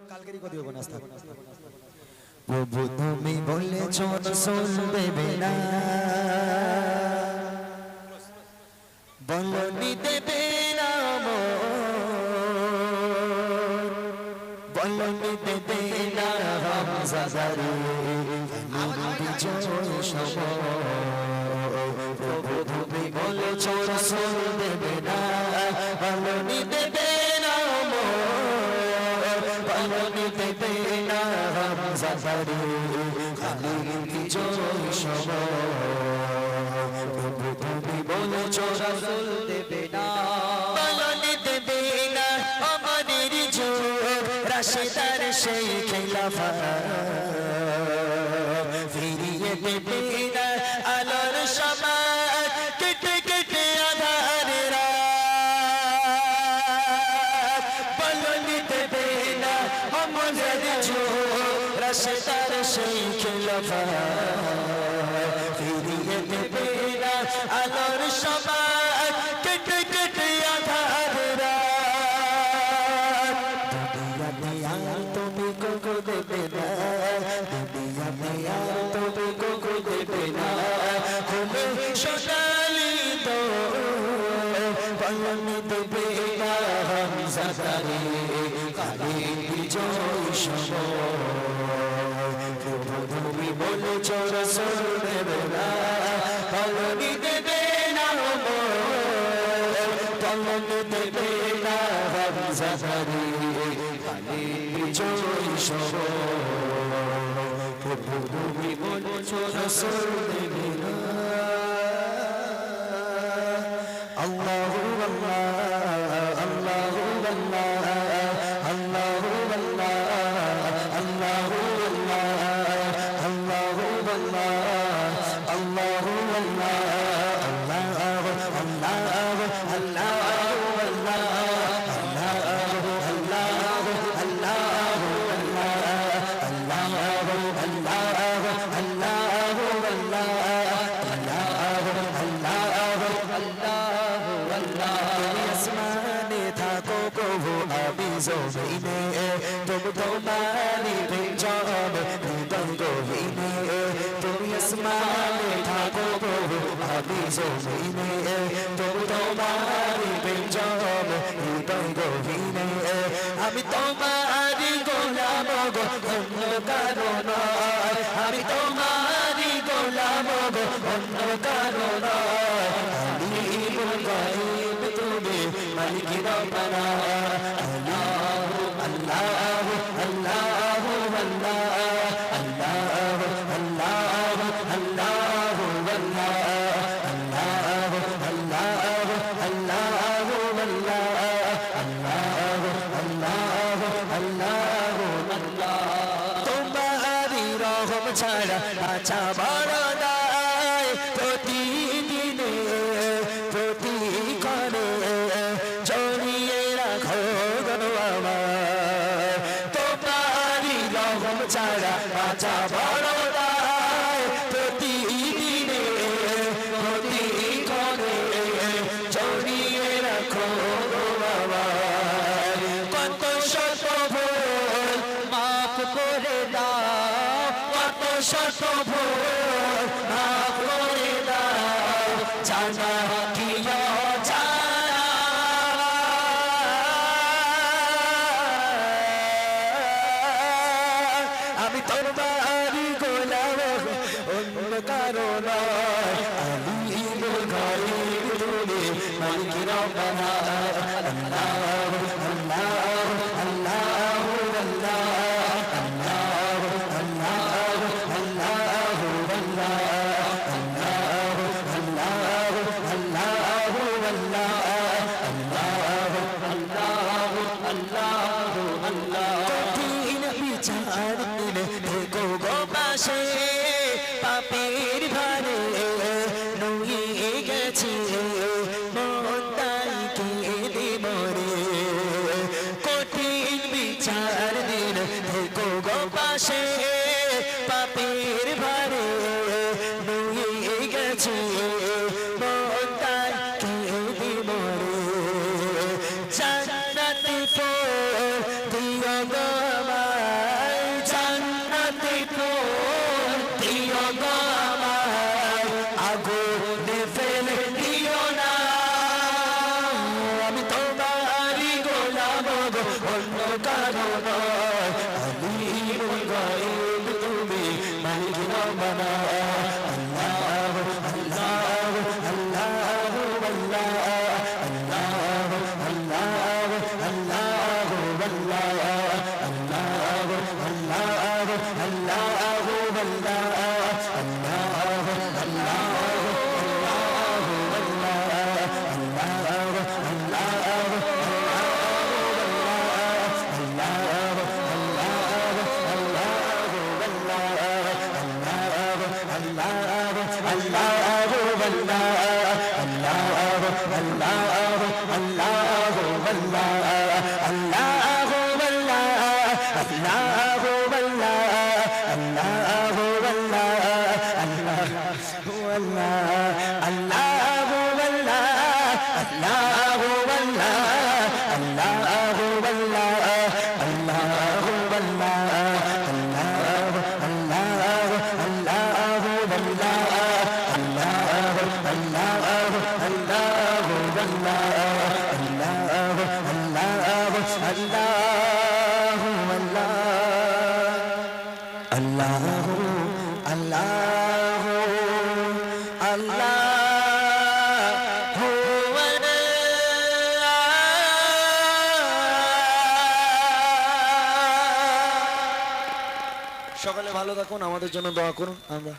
কালকেরই কদিও bonus থাকো প্রভু তুমি বলেছো রসূল দেবে না বলনি দেবে না বলনি দেবে না হামজা জারি বিজয় সব প্রভু তুমি বলেছো রসূল দেবে না বলনি দেবে না বলনি দেবে না হামজা জারি বিজয় সব প্রভু তুমি বলেছো রসূল দেবে না বলনি দেবে না আমাদের যুগ রাশেদার সেই খেলাফা ফিরিয়ে দেবে না আলোর সমাজ কেটে কেটে আধারের রাত বলনি দেবে না আমাদের যুগ রাশেদার সেই খেলাফা ফিরিয়ে দেবে না আলোর সমাজ কেটে কেটে আধারের রাত দুনিয়াতে আর তুমি কোকো দেবে না দুনিয়াতে আর তুমি কোকো দেবে না খুলে সোনালি তো বলনি দেবে না হামজা জারি কালি বিজয় সব তুমি বলেছো রসূল দেবে না বলনি দেবে না বলনি দেবে না হামজা জারি কালি বিজয় সব তুমি বলেছো রসূল দেবে না আল্লাহু আল্লাহ আল্লাহু আল্লাহ আল্লাহু আল্লাহ আল্লাহু तुम तुम्हारी बेजान हृदय गोहीने तुम आसमाने ठाको अभी ज़मीने तुम तुम्हारी बेजान हृदय गोहीने আমি তোমারি গোলাম গো অন্য কারো নয় আমি তোমারি গোলাম গো অন্য কারো নয় আলিমুল গায়ব তুমি মালিক রব্বানা ছাড়া আচ্ছা বড় নাই প্রতিদিনে প্রতিক্ষণে জড়িয়ে রাখো গো আমার তোমারি রহম ছাড়া আচ্ছা বড় নাই প্রতিদিনে প্রতিক্ষণে জড়িয়ে রাখো গো আমার কত শত ভুল মাফ করে দাও শত ভুল মাফ করে দাও জানা কি অজানা আমি তোমারি গোলাম অন্য কারো নয় আলিমুল গায়ব তুমি মালিক রব্বানা আল্লাহু আল্লাহু আল্লাহু পাপের ভারে নুয়ে গেছে মন্দাই কেঁদে মরে কঠিন বিচার দিন থেকো গো পাশে পাপের ভারে নুয়ে গেছে মন্দাই কেঁদে মরে জান্নাতে দিও অন্য কারো নয় আলিমুল গায়ব তুমি মালিক রব্বানা আল্লাহ আল্লাহ আল্লাহ সকলে ভালো থাকুন, আমাদের জন্য দোয়া করুন। আমরা